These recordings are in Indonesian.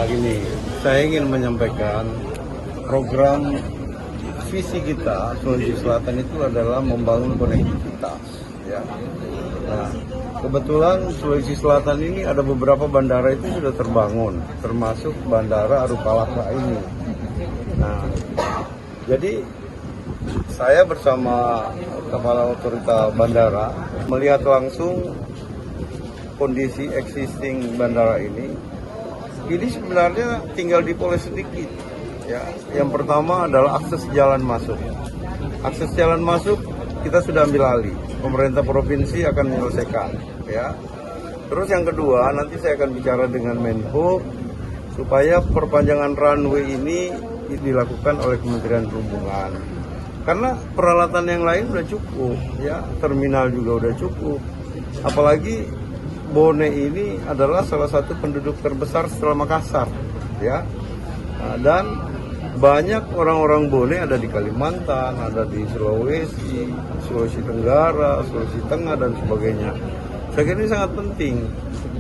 Gini, saya ingin menyampaikan program visi kita Sulawesi Selatan itu adalah membangun konektivitas. Ya. Nah, kebetulan Sulawesi Selatan ini ada beberapa bandara itu sudah terbangun, termasuk Bandara Arupalaka ini. Nah, jadi saya bersama Kepala Otorita Bandara melihat langsung kondisi existing bandara ini. Ini sebenarnya tinggal dipoles sedikit. Ya, yang pertama adalah akses jalan masuk. Akses jalan masuk kita sudah ambil alih. Pemerintah provinsi akan menyelesaikan. Ya. Terus yang kedua nanti saya akan bicara dengan Menhub supaya perpanjangan runway ini dilakukan oleh Kementerian Perhubungan. Karena peralatan yang lain sudah cukup, ya, terminal juga sudah cukup. Apalagi Bone ini adalah salah satu penduduk terbesar setelah Makassar, ya. Nah, dan banyak orang-orang Bone ada di Kalimantan, ada di Sulawesi, Sulawesi Tenggara, Sulawesi Tengah dan sebagainya. Saya kira ini sangat penting.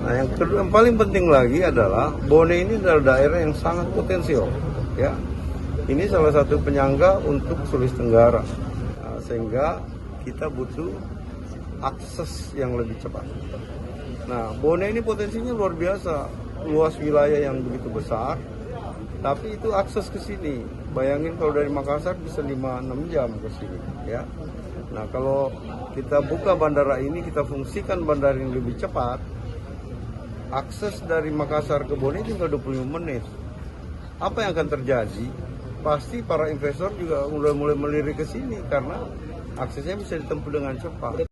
Nah, yang kedua, yang paling penting lagi adalah Bone ini adalah daerah yang sangat potensial, ya. Ini salah satu penyangga untuk Sulawesi Tenggara, nah, sehingga kita butuh akses yang lebih cepat. Nah, Bone ini potensinya luar biasa, luas wilayah yang begitu besar, tapi itu akses ke sini. Bayangin kalau dari Makassar bisa 5-6 jam ke sini, ya. Nah, kalau kita buka bandara ini, kita fungsikan bandara yang lebih cepat, akses dari Makassar ke Bone tinggal 25 menit. Apa yang akan terjadi? Pasti para investor juga mulai melirik ke sini karena aksesnya bisa ditempuh dengan cepat.